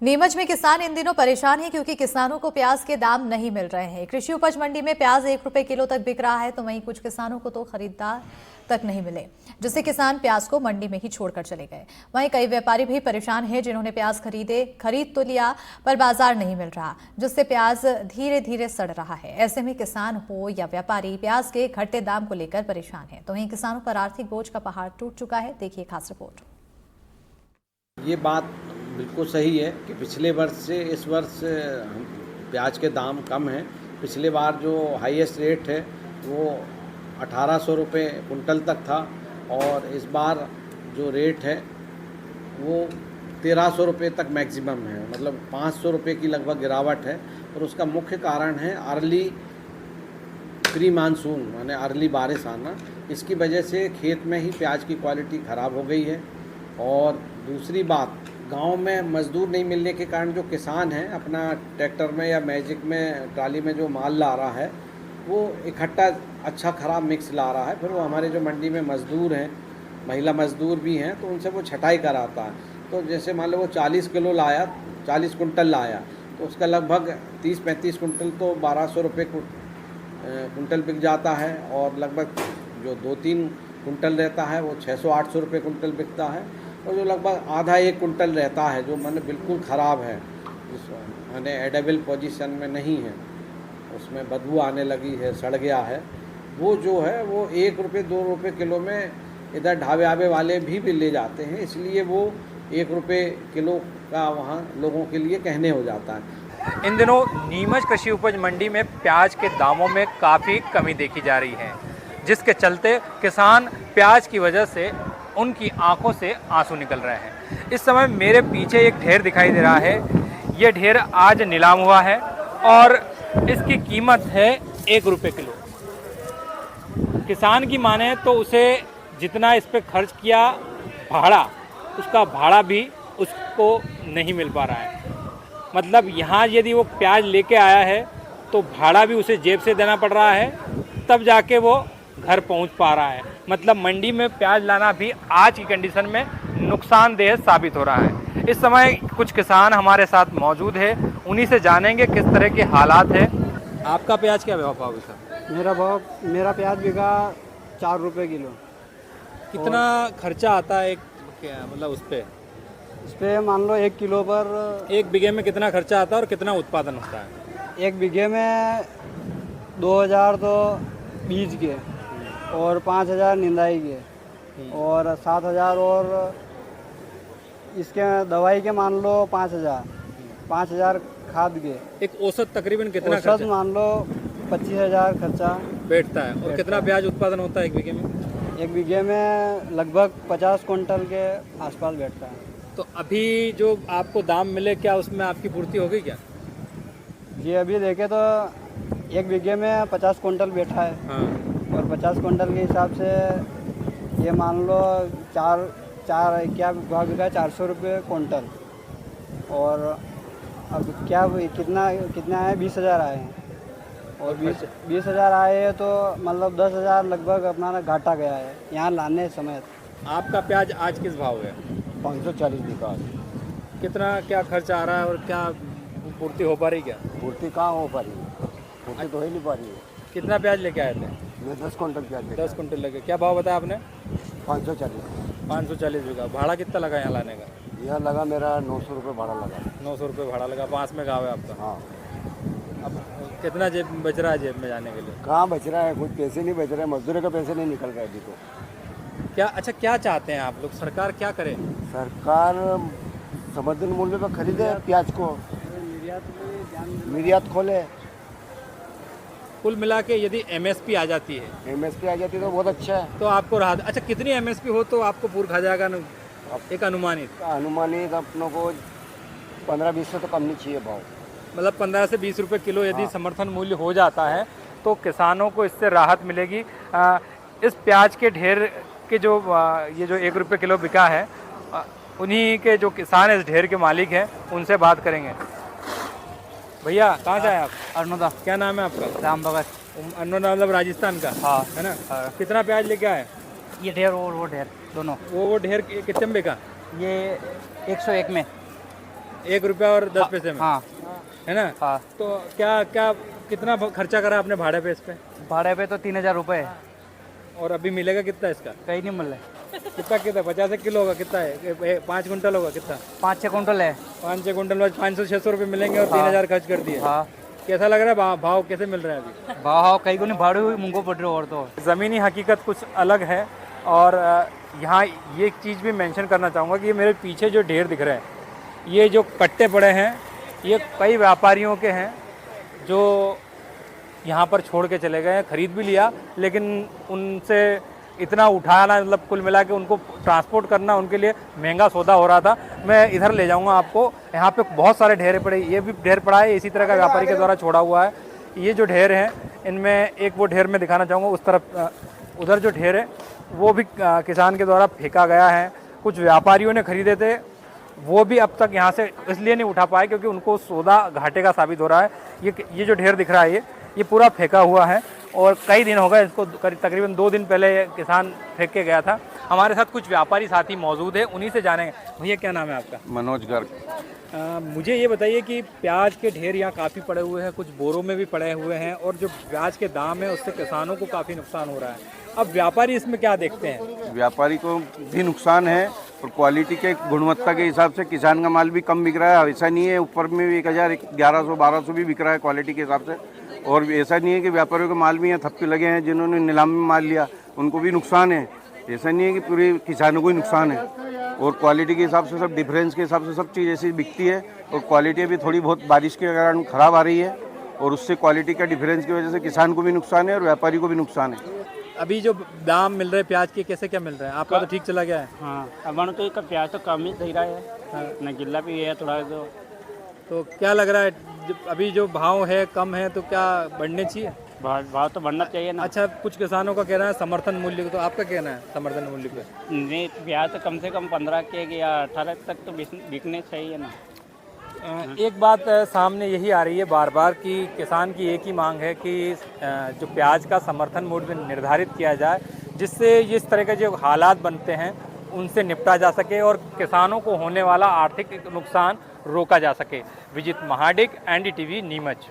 नीमच में किसान इन दिनों परेशान हैं क्योंकि किसानों को प्याज के दाम नहीं मिल रहे हैं। कृषि उपज मंडी में प्याज 1 रुपए किलो तक बिक रहा है, तो वहीं कुछ किसानों को तो खरीदार तक नहीं मिले, जिससे किसान प्याज को मंडी में ही छोड़कर चले गए। वहीं कई व्यापारी भी परेशान हैं जिन्होंने प्याज खरीद तो लिया पर बाजार नहीं मिल रहा, जिससे प्याज धीरे धीरे सड़ रहा है। ऐसे में किसान हो या व्यापारी प्याज के घटते दाम को लेकर परेशान है। तो वहीं किसानों पर आर्थिक बोझ का पहाड़ टूट चुका है। देखिए खास रिपोर्ट। ये बात बिल्कुल सही है कि पिछले वर्ष से इस वर्ष प्याज के दाम कम हैं। पिछले बार जो हाईएस्ट रेट है वो 1800 रुपये कुंटल तक था और इस बार जो रेट है वो 1300 रुपये तक मैक्सिमम है, मतलब 500 रुपये की लगभग गिरावट है। और उसका मुख्य कारण है अर्ली प्री मानसून माने अर्ली बारिश आना। इसकी वजह से खेत में ही प्याज की क्वालिटी ख़राब हो गई है। और दूसरी बात, गांव में मज़दूर नहीं मिलने के कारण जो किसान हैं अपना ट्रैक्टर में या मैजिक में ट्राली में जो माल ला रहा है वो इकट्ठा अच्छा ख़राब मिक्स ला रहा है। फिर वो हमारे जो मंडी में मज़दूर हैं, महिला मज़दूर भी हैं, तो उनसे वो छटाई कराता है। तो जैसे मान लो वो 40 किलो लाया, 40 कुंटल लाया, तो उसका लगभग 30-35 कुंटल तो 1200 रुपये कुंटल बिक जाता है। और लगभग जो 2-3 कुंटल रहता है वो 600-800 रुपये कुंटल बिकता है। और जो लगभग आधा 1 कुंटल रहता है जो माने बिल्कुल ख़राब है, माने एडेबल पोजीशन में नहीं है, उसमें बदबू आने लगी है, सड़ गया है, वो जो है वो 1 रुपये 2 रुपये किलो में इधर ढाबे आबे वाले भी ले जाते हैं। इसलिए वो 1 रुपये किलो का वहाँ लोगों के लिए कहने हो जाता है। इन दिनों नीमच कृषि उपज मंडी में प्याज के दामों में काफ़ी कमी देखी जा रही है, जिसके चलते किसान प्याज की वजह से उनकी आंखों से आंसू निकल रहे हैं। इस समय मेरे पीछे एक ढेर दिखाई दे रहा है। ये ढेर आज नीलाम हुआ है और इसकी कीमत है 1 रुपये किलो। किसान की माने तो उसे जितना इस पे खर्च किया भाड़ा, उसका भाड़ा भी उसको नहीं मिल पा रहा है। मतलब यहाँ यदि वो प्याज लेके आया है तो भाड़ा भी उसे जेब से देना पड़ रहा है, तब जाके वो घर पहुंच पा रहा है। मतलब मंडी में प्याज लाना भी आज की कंडीशन में नुकसानदेह साबित हो रहा है। इस समय कुछ किसान हमारे साथ मौजूद है, उन्हीं से जानेंगे किस तरह के हालात है। आपका प्याज क्या भाव है सर? मेरा प्याज बिका 4 रुपये किलो। कितना खर्चा आता है मतलब उस पर मान लो 1 किलो पर 1 बीघे में कितना खर्चा आता है और कितना उत्पादन होता है? 1 बीघे में 2000 तो बीज के और 5000 निंदाई के और 7000 और इसके दवाई के मान लो 5000 खाद के। एक औसत तकरीबन कितना औसत खर्चा मान लो 25,000 खर्चा बैठता है? और कितना प्याज उत्पादन होता है 1 बीघे में? 1 बीघे में लगभग 50 कुंटल के आसपास बैठता है। तो अभी जो आपको दाम मिले, क्या उसमें आपकी पूर्ति हो गई क्या? जी अभी देखे तो 1 बीघे में 50 कुंटल बैठा है। हाँ। और 50 कुंटल के हिसाब से ये मान लो चार क्या भाव बिका है 400 रुपये कुंटल। और अब क्या कितना आए 20,000 आए हैं। और 20,000 आए हैं तो मतलब 10,000 लगभग अपना घाटा गया है यहाँ लाने समय। आपका प्याज आज किस भाव है? 540 बिका। कितना क्या खर्च आ रहा है और क्या पूर्ति हो पा रही क्या? पूर्ति कहाँ हो पा रही है, पूर्ति तो ही नहीं पा रही है। कितना प्याज लेके आए थे? मैं 10 कुंटल प्याज 10 कुंटल लगे। क्या भाव बताया आपने? 540 बीघा। भाड़ा कितना लगा यहाँ लाने का? यह लगा मेरा 900 रुपये भाड़ा लगा। 900 रुपये भाड़ा लगा। पास में गाँव है आपका? हाँ। अब कितना जेब बच रहा है जेब में जाने के लिए? कहाँ बच रहा है, कुछ पैसे नहीं बच रहे, मजदूरी का पैसे नहीं निकल रहा है अभी तो। क्या चाहते हैं आप लोग? सरकार क्या करे? सरकार समर्थन मूल्य पर खरीदे प्याज को, निर्यात खोले। कुल मिला के यदि MSP आ जाती है तो बहुत अच्छा है। तो आपको राहत। अच्छा, कितनी MSP हो तो आपको पूरा खा जाएगा? एक अनुमानित अपनों को 15-20 से तो कम नहीं चाहिए भाव। मतलब 15 से 20 रुपये किलो यदि समर्थन मूल्य हो जाता है तो किसानों को इससे राहत मिलेगी। इस प्याज के ढेर के जो ये जो 1 रुपये किलो बिका है, उन्हीं के जो किसान इस ढेर के मालिक हैं उनसे बात करेंगे। भैया कहाँ से आए आप? अरुणोदा। क्या नाम है आपका? राम भगत। अरुणोदा मतलब राजस्थान का? हाँ। है ना? कितना प्याज लेके आए? ये ढेर और वो ढेर दोनों। वो ढेर कितने में बिका? ये 101 में। ₹1 और 10 पैसे में, हाँ है ना? हाँ। तो क्या क्या कितना खर्चा करा आपने भाड़े पे इस पे? भाड़े पे तो 3000 रुपये है, और अभी मिलेगा कितना इसका? कहीं नहीं मिल रहा। कितना कितना 50 किलो होगा, कितना है? 5 कुंटल होगा, कितना? 5-6 कुंटल है। 5-6 कुंटल में 500-600 रुपये मिलेंगे और 3000 खर्च कर दिए। हाँ कैसा लग रहा है भाव कैसे मिल रहा है अभी? भाव कहीं को नहीं, भाड़े हुई मुंगो पड़ रही और तो। ज़मीनी हकीकत कुछ अलग है। और यहाँ ये एक चीज़ भी मेंशन करना चाहूँगा कि ये मेरे पीछे जो ढेर दिख रहे हैं, ये जो कट्टे पड़े हैं, ये कई व्यापारियों के हैं जो यहाँ पर छोड़ के चले गए हैं। ख़रीद भी लिया, लेकिन उनसे इतना उठाना, मतलब कुल मिला के उनको ट्रांसपोर्ट करना उनके लिए महंगा सौदा हो रहा था। मैं इधर ले जाऊँगा आपको, यहाँ पे बहुत सारे ढेर पड़े, ये भी ढेर पड़ा है, इसी तरह का व्यापारी के द्वारा छोड़ा हुआ है। ये जो ढेर हैं, इनमें एक वो ढेर मैं दिखाना चाहूँगा, उस तरफ उधर जो ढेर है वो भी किसान के द्वारा फेंका गया है। कुछ व्यापारियों ने खरीदे थे, वो भी अब तक यहाँ से इसलिए नहीं उठा पाए क्योंकि उनको सौदा घाटे का साबित हो रहा है। ये जो ढेर दिख रहा है, ये पूरा फेंका हुआ है और कई दिन हो गए इसको, तकरीबन 2 दिन पहले किसान फेंक के गया था। हमारे साथ कुछ व्यापारी साथी मौजूद है, उन्हीं से जानेंगे। भैया क्या नाम है आपका? मनोज गर्ग। मुझे ये बताइए कि प्याज के ढेर यहाँ काफ़ी पड़े हुए हैं, कुछ बोरों में भी पड़े हुए हैं, और जो प्याज के दाम है उससे किसानों को काफ़ी नुकसान हो रहा है। अब व्यापारी इसमें क्या देखते हैं? व्यापारी को भी नुकसान है और क्वालिटी के गुणवत्ता के हिसाब से किसान का माल भी कम बिक रहा है। ऐसा नहीं है ऊपर में भी 1000, 1100, 1200 भी बिक रहा है क्वालिटी के हिसाब से। और ऐसा नहीं है कि व्यापारियों के माल भी यहाँ थप्पे लगे हैं, जिन्होंने नीलाम में माल लिया उनको भी नुकसान है। ऐसा नहीं है कि पूरे किसानों को ही नुकसान है। और क्वालिटी के हिसाब से सब, डिफरेंस के हिसाब से सब चीज़ ऐसी बिकती है। और क्वालिटी भी थोड़ी बहुत बारिश के कारण ख़राब आ रही है, और उससे क्वालिटी का डिफरेंस की वजह से किसान को भी नुकसान है और व्यापारी को भी नुकसान है। अभी जो दाम मिल रहे हैं प्याज के, कैसे क्या मिल रहे हैं? आपका तो ठीक चला गया है। हाँ, अब तो इसका प्याज तो कम ही दे रहा है। हाँ, न गिल्ला भी है थोड़ा। तो क्या लग रहा है, अभी जो भाव है कम है, तो क्या बढ़ने चाहिए? भाव तो बढ़ना चाहिए ना। अच्छा, कुछ किसानों का कहना है समर्थन मूल्य, तो आपका कहना है समर्थन मूल्य पे? नहीं, प्याज तो कम से कम 15 के या 18 तक तो बिकने चाहिए ना। एक बात सामने यही आ रही है बार बार कि किसान की एक ही मांग है कि जो प्याज का समर्थन मूल्य निर्धारित किया जाए, जिससे इस तरह के जो हालात बनते हैं उनसे निपटा जा सके और किसानों को होने वाला आर्थिक नुकसान रोका जा सके। विजित महाडिक, NDTV, नीमच।